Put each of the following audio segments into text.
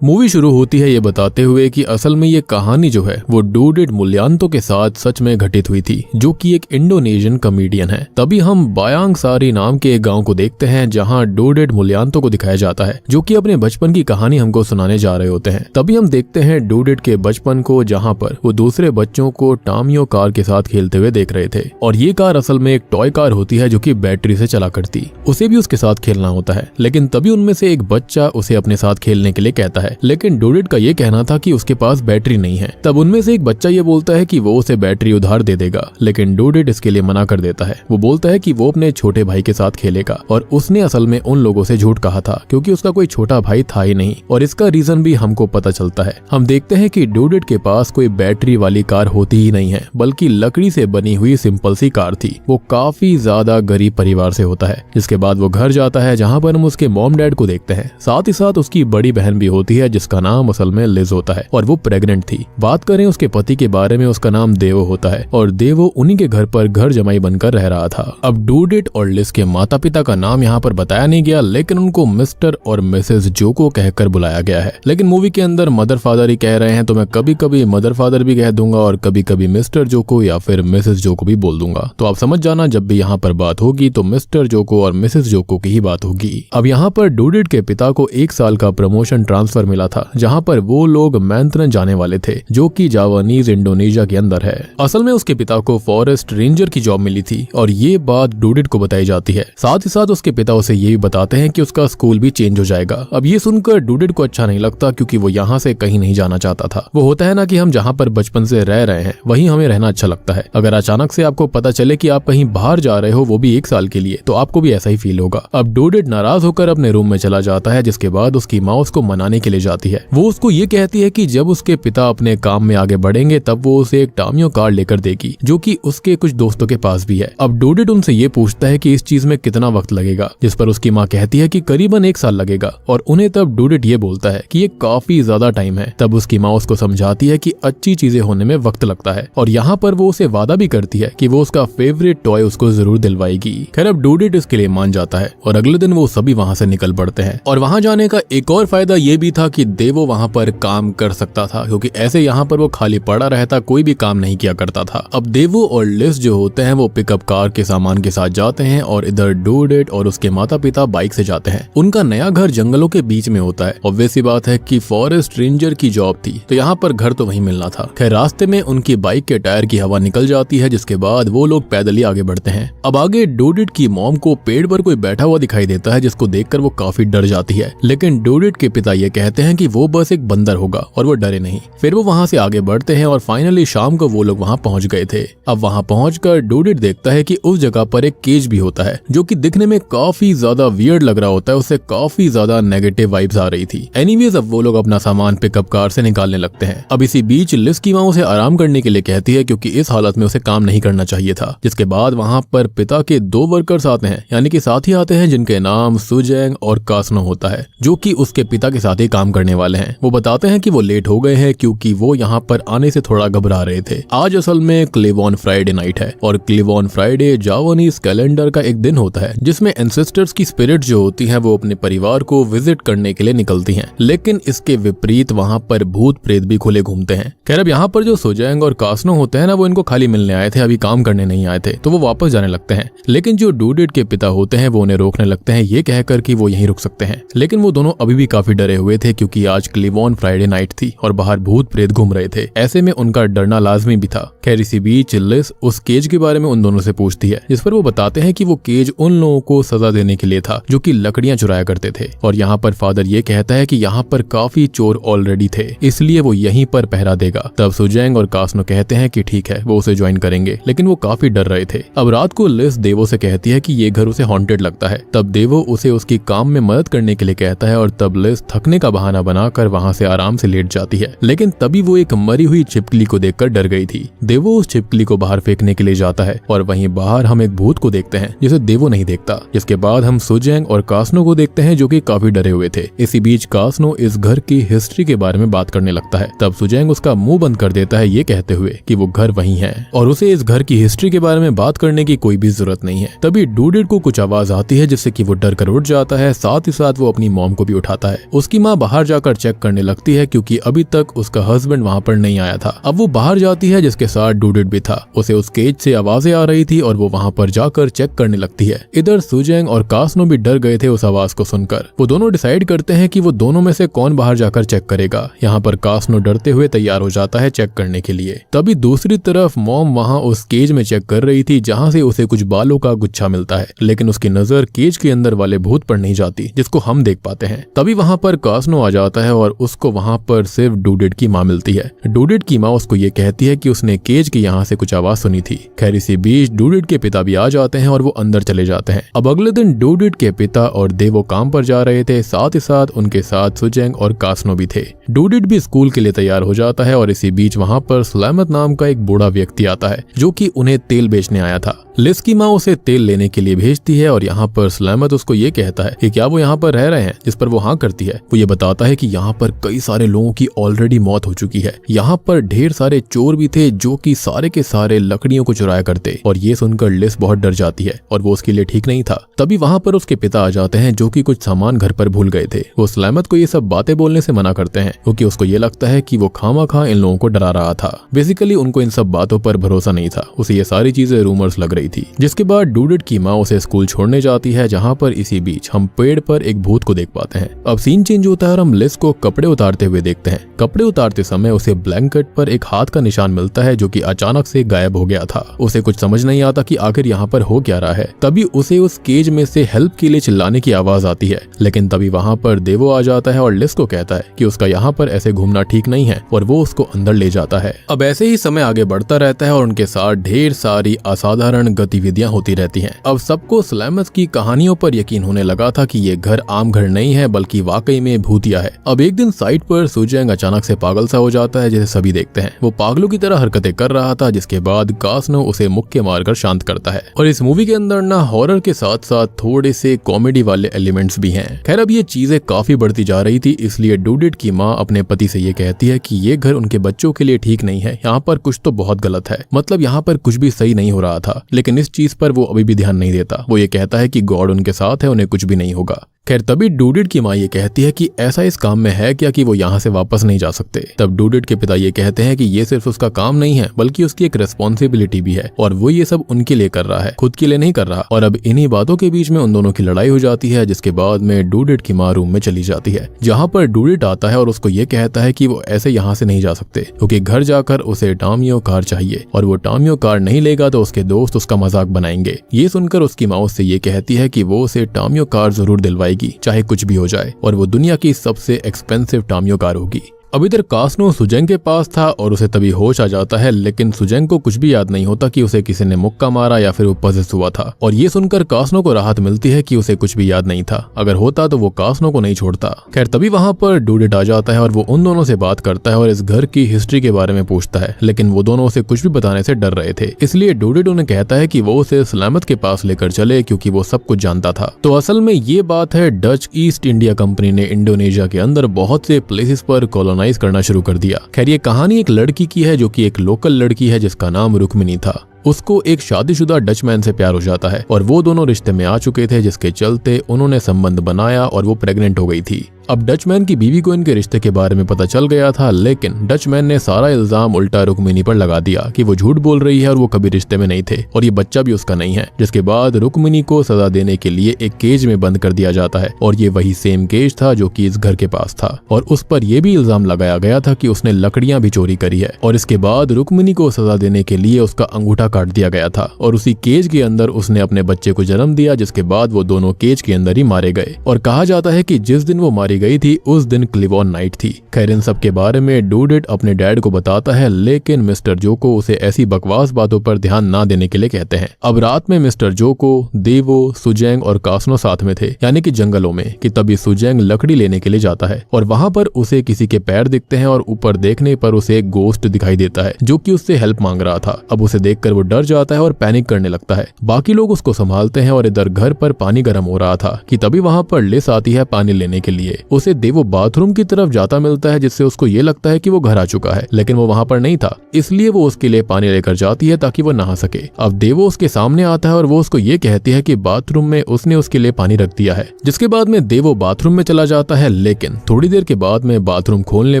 Movie शुरू होती है ये बताते हुए कि असल में ये कहानी जो है वो डूडिट मुल्यांतो के साथ सच में घटित हुई थी, जो कि एक इंडोनेशियन कॉमेडियन है। तभी हम बायांग सारी नाम के एक गांव को देखते हैं जहां डूडिट मुल्यांतो को दिखाया जाता है, जो कि अपने बचपन की कहानी हमको सुनाने जा रहे होते हैं। तभी हम देखते हैं डूडिट के बचपन को, जहां पर वो दूसरे बच्चों को टामियो कार के साथ खेलते हुए देख रहे थे। और ये कार असल में एक टॉय कार होती है जो कि बैटरी से चला करती, उसे भी उसके साथ खेलना होता है। लेकिन तभी उनमें से एक बच्चा उसे अपने साथ खेलने के लिए कहता है, लेकिन डूडिट का ये कहना था कि उसके पास बैटरी नहीं है। तब उनमें से एक बच्चा ये बोलता है कि वो उसे बैटरी उधार दे देगा, लेकिन डूडिट इसके लिए मना कर देता है। वो बोलता है कि वो अपने छोटे भाई के साथ खेलेगा, और उसने असल में उन लोगों से झूठ कहा था क्योंकि उसका कोई छोटा भाई था ही नहीं। और इसका रीजन भी हमको पता चलता है। हम देखते हैं कि डूडिट के पास कोई बैटरी वाली कार होती ही नहीं है, बल्कि लकड़ी से बनी हुई सिंपल सी कार थी। वो काफी ज्यादा गरीब परिवार से होता है। जिसके बाद वो घर जाता है जहाँ पर हम उसके मॉम डैड को देखते हैं। साथ ही साथ उसकी बड़ी बहन भी होती है जिसका नाम असल में लिज होता है, और वो प्रेग्नेंट थी। बात करें उसके पति के बारे में, उसका नाम देवो होता है, और देवो उन्हीं के घर पर घर जमाई बनकर रह रहा था। अब डूडिट और लिज के माता पिता का नाम यहाँ पर बताया नहीं गया, लेकिन उनको मिस्टर और मिसेस जोको कहकर बुलाया गया है। लेकिन मूवी के अंदर मदर फादर ही कह रहे हैं, तो मैं कभी कभी मदर फादर भी कह दूंगा और कभी कभी मिस्टर जोको या फिर मिसेस जोको भी बोल दूंगा। तो आप समझ जाना, जब भी यहाँ पर बात होगी तो मिस्टर जोको और मिसेस जोको की ही बात होगी। अब यहाँ पर डूडिट के पिता को 1 साल का प्रमोशन ट्रांसफर मिला था, जहाँ पर वो लोग मैंथरन जाने वाले थे, जो कि जावानीज इंडोनेशिया के अंदर है। असल में उसके पिता को फॉरेस्ट रेंजर की जॉब मिली थी, और ये बात डूडिट को बताई जाती है। साथ ही साथ उसके पिता उसे ये भी बताते हैं कि उसका स्कूल भी चेंज हो जाएगा। अब ये सुनकर डूडिट को अच्छा नहीं लगता, क्योंकि वो यहाँ से कहीं नहीं जाना चाहता था। वो होता है ना कि हम जहाँ पर बचपन से रह रहे हैं वहीं हमें रहना अच्छा लगता है। अगर अचानक से आपको पता चले कि आप कहीं बाहर जा रहे हो, वो भी 1 साल के लिए, तो आपको भी ऐसा ही फील होगा। अब डूडिट नाराज होकर अपने रूम में चला जाता है, जिसके बाद उसकी माँ उसको मनाने के लिए जाती है। वो उसको ये कहती है कि जब उसके पिता अपने काम में आगे बढ़ेंगे तब वो उसे एक टामियो कार लेकर देगी, जो कि उसके कुछ दोस्तों के पास भी है। अब डूडिट उनसे ये पूछता है कि इस चीज में कितना वक्त लगेगा, जिस पर उसकी माँ कहती है कि करीबन 1 साल लगेगा। और उन्हें तब डूडिट ये बोलता है कि ये काफी ज्यादा टाइम है। तब उसकी माँ उसको समझाती है कि अच्छी चीजें होने में वक्त लगता है, और यहाँ पर वो उसे वादा भी करती है कि वो उसका फेवरेट टॉय उसको जरूर दिलवाएगी। खैर अब डूडिट इसके लिए मान जाता है, और अगले दिन वो सभी वहाँ से निकल पड़ते हैं। और वहाँ जाने का एक और फायदा ये भी था कि देवो वहाँ पर काम कर सकता था, क्योंकि ऐसे यहाँ पर वो खाली पड़ा रहता, कोई भी काम नहीं किया करता था। अब देवो और लिज जो होते हैं वो पिकअप कार के सामान के साथ जाते हैं, और इधर डूडिट और उसके माता पिता बाइक से जाते हैं। उनका नया घर जंगलों के बीच में होता है। ऑब्वियस सी बात है कि फॉरेस्ट रेंजर की जॉब थी, तो यहाँ पर घर तो वहीं मिलना था। खैर रास्ते में उनकी बाइक के टायर की हवा निकल जाती है, जिसके बाद वो लोग पैदल ही आगे बढ़ते हैं। अब आगे डूडिट की मॉम को पेड़ पर कोई बैठा हुआ दिखाई देता है, जिसको देखकर वो काफी डर जाती है। लेकिन डूडिट के पिता ये कहते हैं कि वो बस एक बंदर होगा, और वो डरे नहीं। फिर वो वहाँ से आगे बढ़ते हैं, और फाइनली शाम को वो लोग वहाँ पहुँच गए थे। अब वहाँ पहुंचकर डूडिट देखता है कि उस जगह पर एक केज भी होता है, जो कि दिखने में काफी ज्यादा वियर्ड लग रहा होता है। उससे काफी ज्यादा नेगेटिव वाइब्स आ रही थी। एनीवेज अब वो लोग अपना सामान पिकअप कार से निकालने लगते हैं। अब इसी बीच लिज की माँ उसे आराम करने के लिए कहती है, क्योंकि इस हालत में उसे काम नहीं करना चाहिए था। जिसके बाद वहाँ पर पिता के 2 वर्कर्स आते हैं, यानी कि साथी आते हैं, जिनके नाम सुजेंग और कास्नो होता है, जो कि उसके पिता के साथ ही काम करने वाले हैं। वो बताते हैं कि वो लेट हो गए हैं क्योंकि वो यहाँ पर आने से थोड़ा घबरा रहे थे। आज असल में क्लेवॉन फ्राइडे नाइट है, और क्लेवॉन फ्राइडे जावानीज कैलेंडर का एक दिन होता है, जिसमें एंसेस्टर्स की स्पिरिट जो होती हैं वो अपने परिवार को विजिट करने के लिए निकलती हैं। लेकिन इसके विपरीत वहाँ पर भूत प्रेत भी खुले घूमते हैं। खैर अब यहाँ पर जो सुजेंग और कास्नो होते हैं ना, वो इनको खाली मिलने आए थे, अभी काम करने नहीं आए थे, तो वो वापस जाने लगते हैं। लेकिन जो डूडिट के पिता होते हैं वो उन्हें रोकने लगते हैं, ये कहकर कि वो यहीं रुक सकते हैं। लेकिन वो दोनों अभी भी काफी डरे हुए थे, क्योंकि आज क्लेवॉन फ्राइडे नाइट थी और बाहर भूत प्रेत घूम रहे थे। ऐसे में उनका डरना लाजमी भी था। खैर इसी बीच लिज उस केज के बारे में उन दोनों से पूछती है, जिस पर वो बताते हैं कि वो केज उन लोगों को सजा देने के लिए था जो कि लकड़ियां चुराया करते थे। और यहाँ पर फादर ये कहता है कि यहाँ पर काफी चोर ऑलरेडी थे, इसलिए वो यहीं पर पहरा देगा। तब सुजेंग और कास्नो कहते हैं कि ठीक है, वो उसे ज्वाइन करेंगे, लेकिन वो काफी डर रहे थे। अब रात को लिज देवो से कहती है कि ये घर उसे हॉन्टेड लगता है। तब देवो उसे उसकी काम में मदद करने के लिए कहता है, और तब लिज थकने का बहाना बनाकर वहाँ से आराम से लेट जाती है। लेकिन तभी वो एक मरी हुई छिपकली को देखकर डर गई थी। देवो उस छिपकली को बाहर फेंकने के लिए जाता है, और वहीं बाहर हम एक भूत को देखते हैं जिसे देवो नहीं देखता। जिसके बाद हम सुजेंग और कास्नो को देखते हैं, जो कि काफी डरे हुए थे। इसी बीच कास्नो इस घर की हिस्ट्री के बारे में बात करने लगता है। तब सुजेंग उसका मुंह बंद कर देता है, ये कहते हुए कि वो घर वही है और उसे इस घर की हिस्ट्री के बारे में बात करने की कोई भी जरूरत नहीं है। तभी डूडिट को कुछ आवाज आती है, जिससे कि वो डर कर उठ जाता है। साथ ही साथ वो अपनी मॉम को भी उठाता है। उसकी माँ बाहर जाकर चेक करने लगती है क्योंकि अभी तक उसका हस्बैंड वहाँ पर नहीं आया था। अब वो बाहर जाती है जिसके साथ डूडिट भी था। उसे उस केज से आवाजें आ रही थी और वो वहाँ पर जाकर चेक करने लगती है। इधर सुजेंग और कास्नो भी डर गए थे उस आवाज को सुनकर। वो दोनों डिसाइड करते हैं कि वो दोनों में से कौन बाहर जाकर चेक करेगा। यहाँ पर कास्नो डरते हुए तैयार हो जाता है चेक करने के लिए। तभी दूसरी तरफ मॉम वहाँ उस केज में चेक कर रही थी जहाँ से उसे कुछ बालों का गुच्छा मिलता है, लेकिन उसकी नजर केज के अंदर वाले भूत पर नहीं जाती जिसको हम देख पाते हैं। तभी वहाँ पर कास्नो आ जाता है और उसको वहाँ पर सिर्फ डूडिट की माँ मिलती है। डूडिट की माँ उसको ये कहती है कि उसने केज की यहाँ से कुछ आवाज सुनी थी। खैर इसी बीच डूडिट के पिता भी आ जाते हैं और वो अंदर चले जाते हैं। अब अगले दिन डूडिट के पिता और देवो काम पर जा रहे थे, साथ ही साथ उनके साथ सुजेंग और कास्नो भी थे। डूडिट भी स्कूल के लिए तैयार हो जाता है और इसी बीच वहाँ पर सलामत नाम का एक बूढ़ा व्यक्ति आता है जो कि उन्हें तेल बेचने आया था। लिस की माँ उसे तेल लेने के लिए भेजती है और यहाँ पर सलामत उसको ये कहता है कि क्या वो यहाँ पर रह रहे हैं, जिस पर वो हाँ करती है। वो ये बताता है कि यहाँ पर कई सारे लोगों की ऑलरेडी मौत हो चुकी है। यहाँ पर ढेर सारे चोर भी थे जो कि सारे के सारे लकड़ियों को चुराया करते। और ये सुनकर लिस बहुत डर जाती है और वो उसके लिए ठीक नहीं था। तभी वहाँ पर उसके पिता आ जाते हैं जो कि कुछ सामान घर पर भूल गए थे। वो सलामत को ये सब बातें बोलने से मना करते हैं क्योंकि उसको ये लगता है कि वो खामा इन लोगों को डरा रहा था। बेसिकली उनको इन सब बातों पर भरोसा नहीं था, उसे ये सारी चीजें रूमर्स लग रही थी। जिसके बाद डूडिट की माँ उसे स्कूल छोड़ने जाती है, जहाँ पर इसी बीच हम पेड़ पर एक भूत को देख पाते हैं। अब सीन चेंज होता है और हम लिस को कपड़े उतारते हुए देखते हैं। कपड़े उतारते समय उसे ब्लैंकेट पर एक हाथ का निशान मिलता है जो कि अचानक से गायब हो गया था। उसे कुछ समझ नहीं आता कि आखिर यहाँ पर हो क्या रहा है। तभी उसे उस केज में से हेल्प के लिए चिल्लाने की आवाज आती है, लेकिन तभी वहाँ पर देवो आ जाता है और लिस को कहता है कि उसका यहाँ पर ऐसे घूमना ठीक नहीं है और वो उसको अंदर ले जाता है। अब ऐसे ही समय आगे बढ़ता रहता है और उनके साथ ढेर सारी असाधारण गतिविधियां होती रहती हैं। अब सबको सलामत की कहानियों पर यकीन होने लगा था कि ये घर आम घर नहीं है बल्कि वाकई में भूतिया है। अब एक दिन साइट पर सुजेंग अचानक से पागल सा हो जाता है, जैसे सभी देखते हैं। वो पागलों की तरह हरकतें कर रहा था, जिसके बाद कास्नो उसे मुक्के मारकर शांत करता है। और इस मूवी के अंदर ना हॉरर के साथ साथ थोड़े से कॉमेडी वाले एलिमेंट्स भी हैं। खैर अब ये चीजें काफी बढ़ती जा रही थी, इसलिए डूडिट की माँ अपने पति से ये कहती है कि ये घर उनके बच्चों के लिए ठीक नहीं है, यहाँ पर कुछ तो बहुत गलत है। मतलब यहाँ पर कुछ भी सही नहीं हो रहा था, लेकिन इस चीज पर वो अभी भी ध्यान नहीं देता। वो ये कहता है कि गॉड उनके साथ है, उन्हें कुछ भी नहीं होगा। खैर तभी डूडिट की माँ ये कहती है कि ऐसा इस काम में है क्या कि वो यहाँ से वापस नहीं जा सकते। तब डूडिट के पिता ये कहते हैं कि ये सिर्फ उसका काम नहीं है बल्कि उसकी एक रिस्पॉन्सिबिलिटी भी है और वो ये सब उनके लिए कर रहा है, खुद के लिए नहीं कर रहा। और अब इन्हीं बातों के बीच में उन दोनों की लड़ाई हो जाती है, जिसके बाद में डूडिट की माँ रूम में चली जाती है, जहाँ पर डूडिट आता है और उसको ये कहता है कि वो ऐसे यहाँ से नहीं जा सकते क्योंकि घर जाकर उसे टामियो कार चाहिए और वो टामियो कार नहीं लेगा तो उसके दोस्त उसका मजाक बनाएंगे। ये सुनकर उसकी माँ उससे ये कहती है कि वो उसे टामियो कार जरूर दिलवाएगी चाहे कुछ भी हो जाए, और वो दुनिया की सबसे एक्सपेंसिव टामियो कार होगी। अब इधर कास्नो सुजेंग के पास था और उसे तभी होश आ जाता है, लेकिन सुजेंग को कुछ भी याद नहीं होता कि उसे किसी ने मुक्का मारा या फिर वो पॉजेस हुआ था। और ये सुनकर कास्नो को राहत मिलती है कि उसे कुछ भी याद नहीं था, अगर होता तो वो कास्नो को नहीं छोड़ता। खैर तभी वहाँ पर डूडिट आ जाता है और वो उन दोनों से बात करता है और इस घर की हिस्ट्री के बारे में पूछता है, लेकिन वो दोनों उसे कुछ भी बताने से डर रहे थे। इसलिए डूडिट उन्हें कहता है कि वो उसे सलामत के पास लेकर चले क्योंकि वो सब कुछ जानता था। तो असल में ये बात है, डच ईस्ट इंडिया कंपनी ने इंडोनेशिया के अंदर बहुत से प्लेसेस पर कॉलोनाइज करना शुरू कर दिया। खैर ये कहानी एक लड़की की है जो कि एक लोकल लड़की है जिसका नाम रुक्मिनी था। उसको एक शादीशुदा डचमैन से प्यार हो जाता है और वो दोनों रिश्ते में आ चुके थे, जिसके चलते उन्होंने संबंध बनाया और वो प्रेग्नेंट हो गई थी। अब डचमैन की बीवी को इनके रिश्ते के बारे में पता चल गया था, लेकिन डचमैन ने सारा इल्जाम उल्टा रुक्मिनी पर लगा दिया कि वो झूठ बोल रही है और वो कभी रिश्ते में नहीं थे और ये बच्चा भी उसका नहीं है। जिसके बाद रुक्मिनी को सजा देने के लिए एक केज में बंद कर दिया जाता है और ये वही सेम केज था जो कि इस घर के पास था। और उस पर यह भी इल्जाम लगाया गया था कि उसने लकड़ियां भी चोरी करी है। और इसके बाद रुक्मिनी को सजा देने के लिए उसका अंगूठा काट दिया गया था और उसी केज के अंदर उसने अपने बच्चे को जन्म दिया, जिसके बाद वो दोनों केज के अंदर ही मारे गए। और कहा जाता है कि जिस दिन वो मारी गई थी उस दिन क्लिवॉन नाइट थी। खैर इन सब के बारे में डूडिट अपने डैड को बताता है, लेकिन मिस्टर जो को उसे ऐसी बकवास बातों पर ध्यान ना देने के लिए कहते हैं। अब रात में मिस्टर जो को, देवो, सुजेंग और कास्नो साथ में थे, यानी कि जंगलों में, कि तभी सुजेंग लकड़ी लेने के लिए जाता है और वहां पर उसे किसी के पैर दिखते हैं और ऊपर देखने पर उसे एक गोस्ट दिखाई देता है जो कि उससे हेल्प मांग रहा था। अब उसे देखकर वो डर जाता है और पैनिक करने लगता है। बाकी लोग उसको संभालते हैं और इधर घर पर पानी गर्म हो रहा था कि तभी वहाँ पर लिस आती है पानी लेने के लिए। उसे देवो बाथरूम की तरफ जाता मिलता है, जिससे उसको ये लगता है कि वो घर आ चुका है, लेकिन वो वहाँ पर नहीं था, इसलिए वो उसके लिए पानी लेकर जाती है ताकि वो नहा सके। अब देवो उसके सामने आता है और वो उसको ये कहती है कि बाथरूम में उसने उसके लिए पानी रख दिया है, जिसके बाद में देवो बाथरूम में चला जाता है। लेकिन थोड़ी देर के बाद में बाथरूम खोलने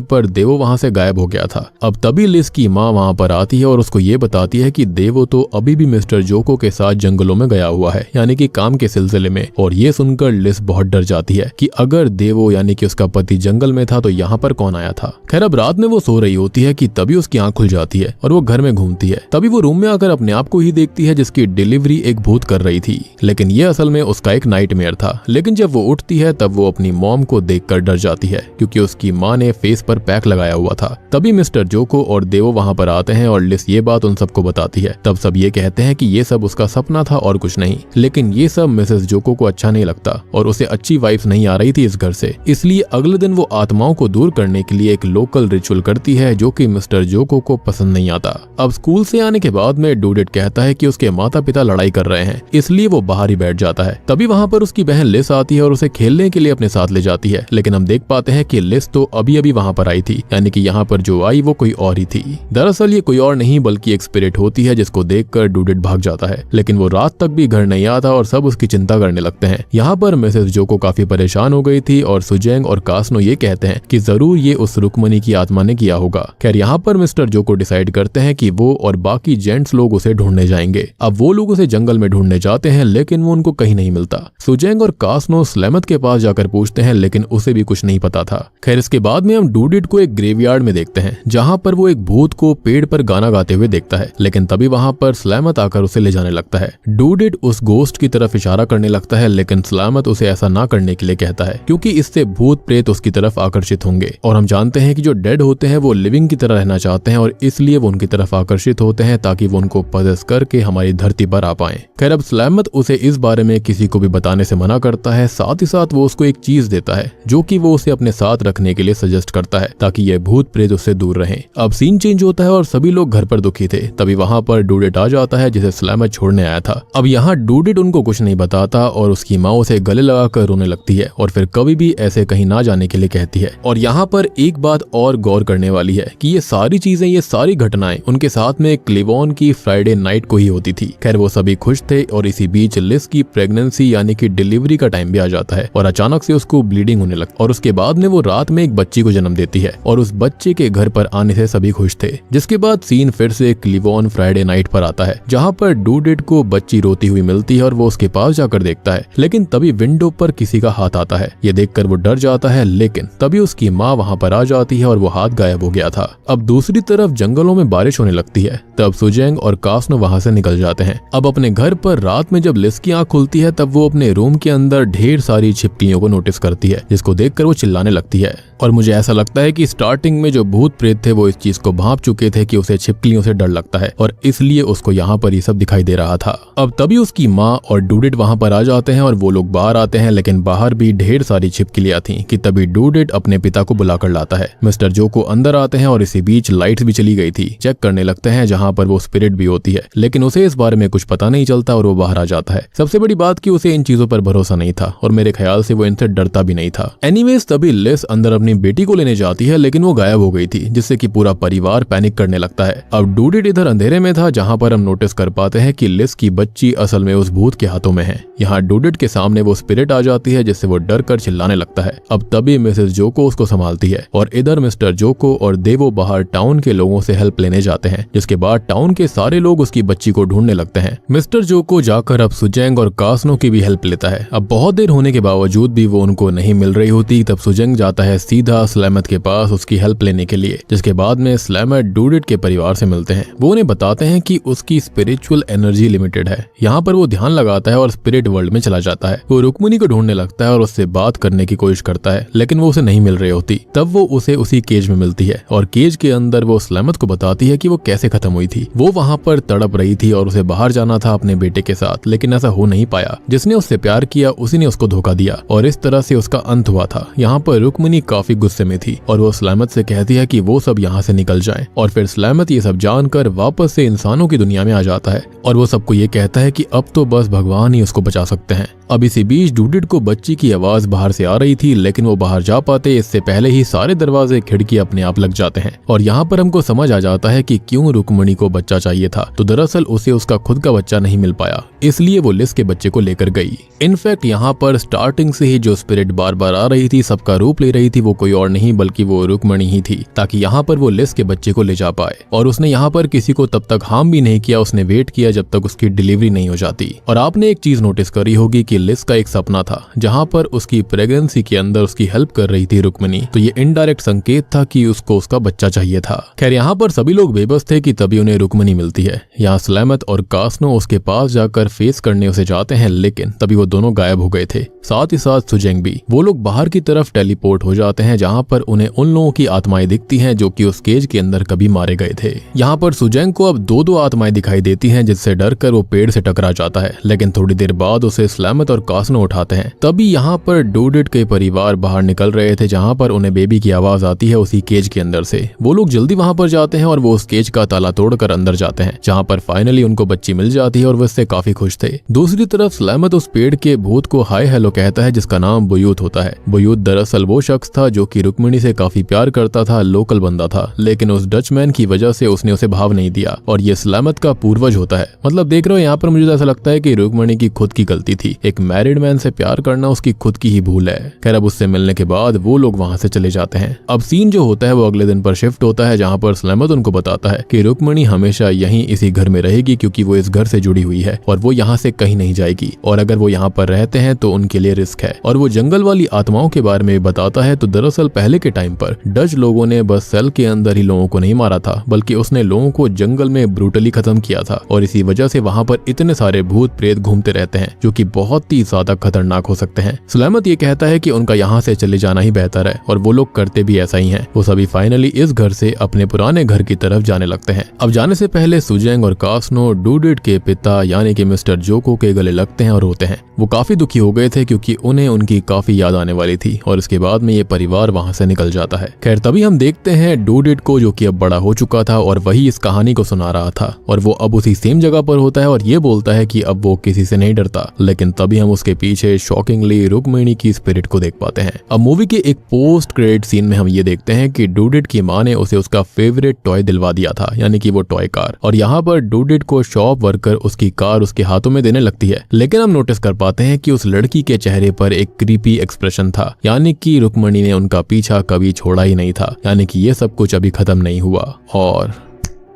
पर देवो वहाँ से गायब हो गया था। अब तभी लिस की माँ वहाँ पर आती है और उसको ये बताती है कि देवो तो अभी भी मिस्टर जोको के साथ जंगलों में गया हुआ है, यानी कि काम के सिलसिले में। और ये सुनकर लिस बहुत डर जाती है कि अगर देवो यानी कि उसका पति जंगल में था तो यहाँ पर कौन आया था। खैर अब रात में वो सो रही होती है कि तभी उसकी आंख खुल जाती है और वो घर में घूमती है। तभी वो रूम में आकर अपने आप को ही देखती है जिसकी डिलीवरी एक भूत कर रही थी, लेकिन ये असल में उसका एक नाइटमेयर था। लेकिन जब वो उठती है तब वो अपनी मॉम को देखकर डर जाती है, क्योंकि उसकी माँ ने फेस पर पैक लगाया हुआ था। तभी मिस्टर जोको और देवो वहाँ पर आते हैं और लिस ये बात उन सबको बताती है। तब सब ये कहते हैं कि ये सब उसका सपना था और कुछ नहीं। लेकिन ये सब मिसेस जोको को अच्छा नहीं लगता और उसे अच्छी वाइब्स नहीं आ रही थी इस घर से, इसलिए अगले दिन वो आत्माओं को दूर करने के लिए एक लोकल रिचुअल करती है जो कि मिस्टर जोको को पसंद नहीं आता। अब स्कूल से आने के बाद में डूडेट कहता है कि उसके माता पिता लड़ाई कर रहे हैं, इसलिए वो बाहर ही बैठ जाता है। तभी वहाँ पर उसकी बहन लिस आती है और उसे खेलने के लिए अपने साथ ले जाती है। लेकिन हम देख पाते हैं कि लिस तो अभी अभी वहाँ पर आई थी, यानी कि यहाँ पर जो आई वो कोई और ही थी। दरअसल ये कोई और नहीं बल्कि एक स्पिरिट होती है, जिसको देखकर डूडेट भाग जाता है। लेकिन वो रात तक भी घर नहीं आता और सब उसकी चिंता करने लगते हैं। यहाँ पर मिसेस जोको काफी परेशान हो गई थी और सुजेंग और कास्नो ये कहते हैं कि जरूर ये उस रुक्मणी की आत्मा ने किया होगा। खैर यहाँ पर मिस्टर जोको डिसाइड करते हैं कि वो और बाकी जेंट्स लोग उसे ढूंढने जाएंगे। अब वो लोग उसे जंगल में ढूंढने जाते हैं, लेकिन वो उनको कहीं नहीं मिलता। सुजेंग और कास्नो स्लेमथ के पास जाकर पूछते हैं, लेकिन उसे भी कुछ नहीं पता था। खैर इसके बाद में हम डूडेट को एक ग्रेवयार्ड में देखते हैं, जहाँ पर वो एक भूत को पेड़ पर गाना गाते हुए देखता है। लेकिन तभी वहाँ पर स्लेमथ आकर उसे ले जाने लगता है। डूडेट उस गोस्ट की तरफ इशारा करने लगता है, लेकिन स्लेमथ उसे ऐसा ना करने के लिए कहता है, क्योंकि इससे भूत प्रेत उसकी तरफ आकर्षित होंगे। और हम जानते हैं कि जो डेड होते हैं वो लिविंग की तरह रहना चाहते हैं और इसलिए वो उनकी तरफ आकर्षित होते हैं ताकि वो उनको पजेस करके हमारी धरती पर आ पाए। खैर अब स्लेमथ उसे इस बारे में किसी को भी बताने से मना करता है। साथ ही साथ वो उसको एक चीज देता है जो कि वो उसे अपने साथ रखने के लिए सजेस्ट करता है ताकि ये भूत प्रेत उससे दूर रहें। अब सीन चेंज होता है और सभी लोग घर पर दुखी थे। तभी वहाँ पर डूडेट आ जाता है जिसे स्लेमथ छोड़ने आया था। अब यहाँ डूडेट उनको कुछ नहीं बताता और उसकी माँ उसे गले लगाकर रोने लगती है और फिर कभी भी ऐसे कहीं ना जाने के लिए कहती है। और यहाँ पर एक बात और गौर करने वाली है कि ये सारी चीजें, ये सारी घटनाएं उनके साथ में क्लिवॉन की फ्राइडे नाइट को ही होती थी। खैर वो सभी खुश थे और इसी बीच लिस की प्रेगनेंसी यानी कि डिलीवरी का टाइम भी आ जाता है और अचानक से उसको ब्लीडिंग होने लगती और उसके बाद में वो रात में एक बच्ची को जन्म देती है और उस बच्चे के घर पर आने से सभी खुश थे। जिसके बाद सीन फिर से क्लिवॉन फ्राइडे नाइट पर आता है, जहाँ पर डूडेट को बच्ची रोती हुई मिलती है और वो उसके पास जाकर देखता है। लेकिन तभी विंडो पर किसी का हाथ आता है। ये देखकर वो डर जाता है, लेकिन तभी उसकी माँ वहाँ पर आ जाती है और वो हाथ गायब हो गया था। अब दूसरी तरफ जंगलों में बारिश होने लगती है। तब सुजेंग और कास्नो वहाँ से निकल जाते हैं। अब अपने घर पर रात में जब लिस की आंख खुलती है तब वो अपने रूम के अंदर ढेर सारी छिपकलियों को नोटिस करती है, जिसको देखकर वो चिल्लाने लगती है। और मुझे ऐसा लगता है कि स्टार्टिंग में जो भूत प्रेत थे वो इस चीज को भांप चुके थे कि उसे छिपकलियों से डर लगता है और इसलिए उसको यहाँ पर ये सब दिखाई दे रहा था। अब तभी उसकी माँ और डूडेट वहाँ पर आ जाते हैं और वो लोग बाहर आते हैं, लेकिन बाहर भी ढेर सारी छिपकलियां थी कि तभी डूडेट अपने पिता को बुलाकर लाता है। मिस्टर जोको अंदर आते हैं और इसी बीच लाइट्स भी चली गई थी। चेक करने लगते हैं जहाँ पर वो स्पिरिट भी होती है, लेकिन उसे इस बारे में कुछ पता नहीं चलता और वो बाहर आ जाता है। सबसे बड़ी बात कि उसे इन चीजों पर भरोसा नहीं था और मेरे ख्याल से वो इनसे डरता भी नहीं था। एनीवेज तभी लिस अंदर अपनी बेटी को लेने जाती है, लेकिन वो गायब हो गई थी, जिससे कि पूरा परिवार पैनिक करने लगता है। अब डूडेट इधर अंधेरे में था, जहाँ पर हम नोटिस कर पाते हैं कि लिस की बच्ची असल में उस भूत के हाथों में है। यहाँ डूडेट के सामने वो स्पिरिट आ जाती है, जिससे वो डर कर चिल्लाने लगता है। अब तभी मिसेस जोको उसको संभालती है और इधर मिस्टर जोको और देवो बाहर टाउन के लोगों से हेल्प लेने जाते हैं, जिसके बाद टाउन के सारे लोग उसकी बच्ची को ढूंढने लगते हैं। मिस्टर जोको जाकर अब सुजेंग और कास्नो की भी हेल्प लेता है। अब बहुत देर होने के बावजूद भी वो उनको नहीं मिल रही होती। तब सुजेंग जाता है सीधा स्लेमथ के पास उसकी हेल्प लेने के लिए, जिसके बाद में स्लेमथ डूडेट के परिवार से मिलते हैं। वो उन्हें बताते हैं कि उसकी स्पिरिचुअल एनर्जी लिमिटेड है। यहाँ पर वो ध्यान लगाता है और स्पिरिट वर्ल्ड में चला जाता है। वो रुक्मिणी को ढूंढने लगता है और उससे बात करने की कोशिश करता है, लेकिन वो उसे नहीं मिल रही होती। तब वो उसे उसी केज में मिलती है और केज के अंदर वो स्लेमथ को बताती है कि वो कैसे खत्म हुई थी। वो वहाँ पर तड़प रही थी और उसे बाहर जाना था अपने बेटे के साथ, लेकिन ऐसा हो नहीं पाया। जिसने उससे प्यार किया उसी ने उसको धोखा दिया और इस तरह से उसका अंत हुआ था। यहाँ पर रुक्मिणी काफी गुस्से में थी और वो स्लेमथ से कहती है कि वो सब यहाँ से निकल जाएं। और फिर स्लेमथ ये सब जानकर वापस से इंसान इंसानों की दुनिया में आ जाता है और वो सबको ये कहता है कि अब तो बस भगवान ही उसको बचा सकते हैं। अब इसी बीच डूडिट को बच्ची की आवाज बाहर से आ रही थी, लेकिन वो बाहर जा पाते इससे पहले ही सारे दरवाजे खिड़की अपने आप लग जाते हैं और यहाँ पर हमको समझ आ जाता है कि क्यों रुक्मणी को बच्चा चाहिए था। तो दरअसल उसे उसका खुद का बच्चा नहीं मिल पाया, इसलिए वो लिस के बच्चे को लेकर गई। इनफैक्ट यहाँ पर स्टार्टिंग से ही जो स्पिरिट बार बार आ रही थी, सबका रूप ले रही थी, वो कोई और नहीं बल्कि वो रुक्मणी ही थी, ताकि यहाँ पर वो लिस के बच्चे को ले जा पाए। और उसने यहाँ पर किसी को तब तक हार्म भी नहीं किया, उसने वेट किया जब तक उसकी डिलीवरी नहीं हो जाती। और आपने एक चीज नोटिस करी होगी कि लिस का एक सपना था जहाँ पर उसकी प्रेगनेंसी के अंदर उसकी हेल्प कर रही थी रुक्मणी, तो ये इनडायरेक्ट संकेत था कि उसको उसका बच्चा चाहिए था। खैर यहाँ पर सभी लोग बेबस थे कि तभी उन्हें रुक्मणी मिलती है। यहाँ स्लैमत और कास्नो उसके पास जाकर फेस करने उसे जाते हैं, लेकिन तभी वो दोनों गायब हो गए थे, साथ ही साथ सुजेंग भी। वो लोग बाहर की तरफ टेलीपोर्ट हो जाते हैं जहाँ पर उन्हें उन लोगों की आत्माएं दिखती हैं जो कि उस केज के अंदर कभी मारे गए थे। यहाँ पर सुजेंग को अब दो आत्माएं दिखाई देती हैं, जिससे डरकर वो पेड़ से टकरा जाता है, लेकिन थोड़ी देर बाद उसे स्लैमत और कास्नो उठाते हैं। तभी यहाँ पर डूडिट के परिवार बाहर निकल रहे थे, जहाँ पर उन्हें बेबी की आवाज आती है उसी केज के अंदर से। वो लोग जल्दी वहाँ पर जाते हैं और वो उस केज का ताला तोड़कर अंदर जाते हैं, जहाँ पर फाइनली उनको बच्ची मिल जाती है और वो इससे काफी खुश थे। दूसरी तरफ स्लैमत उस पेड़ के भूत को हाय हेलो कहता है, जिसका नाम बुयूत होता है। बुयूत दरअसल वो शख्स था जो कि रुक्मिणी से काफी प्यार करता था, लोकल बंदा था, लेकिन उस डचमैन की वजह से उसने उसे भाव नहीं दिया और ये स्लैमत का पूर्वज होता है। मतलब देख रहे हो यहाँ पर मुझे ऐसा लगता है कि रुक्मिणी की खुद की गलती थी, एक मैरिड मैन से प्यार करना उसकी खुद की ही भूल है। खैर अब उससे मिलने के बाद वो लोग वहाँ से चले जाते हैं। अब सीन जो होता है वो अगले दिन पर शिफ्ट होता है, जहाँ पर स्लैमत उनको बताता है कि रुक्मिणी हमेशा यहीं इसी घर में रहेगी, क्योंकि वो इस घर से जुड़ी हुई है और वो यहाँ से कहीं नहीं जाएगी, और अगर वो यहाँ पर रहते हैं तो उनके लिए रिस्क है। और वो जंगल वाली आत्माओं के बारे में बताता है। तो दरअसल पहले के टाइम पर डच लोगों ने बस सेल के अंदर ही लोगों को नहीं मारा था, बल्कि उसने लोगों को जंगल में ब्रूटली खत्म किया था, और इसी वजह से वहाँ पर इतने सारे भूत प्रेत घूमते रहते हैं जो कि बहुत ही ज्यादा खतरनाक हो सकते हैं। स्लैमत ये कहता है कि उनका यहाँ से चले जाना ही बेहतर है, और वो लोग करते भी ऐसा ही हैं। वो सभी फाइनली इस घर से अपने पुराने घर की तरफ जाने लगते हैं। अब जाने से पहले सुजेंग और कास्नो डूडिट के पिता यानी कि मिस्टर जोको के गले लगते हैं और रोते हैं। वो काफी दुखी हो गए थे क्योंकि उन्हें उनकी काफी याद आने वाली थी, और इसके बाद में ये परिवार वहाँ से निकल जाता है। खैर तभी हम देखते हैं डूडिट को, जो कि अब बड़ा हो चुका था और वही इस कहानी को सुना रहा था, और वो अब उसी सेम जगह पर होता है और ये बोलता है कि अब वो किसी से नहीं डरता। लेकिन तभी हम उसके पीछे शॉकिंगली रुक्मिणी की स्पिरिट को देख पाते हैं। अब मूवी के एक पोस्ट क्रेडिट सीन में हम ये देखते हैं कि डूडिट की माँ ने उसे उसका फेवरेट टॉय दिलवा दिया था, यानी कि वो टॉय कार। और यहाँ पर डूडिट को शॉप वर्कर उसकी कार उसके हाथों में देने लगती है, लेकिन हम नोटिस कर पाते हैं कि उस लड़की के चेहरे पर एक क्रीपी एक्सप्रेशन था, यानी कि रुक्मिणी ने उनका पीछा कभी छोड़ा ही नहीं था, यानी कि ये सब कुछ अभी खत्म नहीं हुआ। और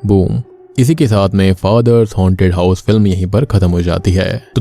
बूम, इसी के साथ में फादर्स हॉन्टेड हाउस फिल्म यहीं पर खत्म हो जाती है। तो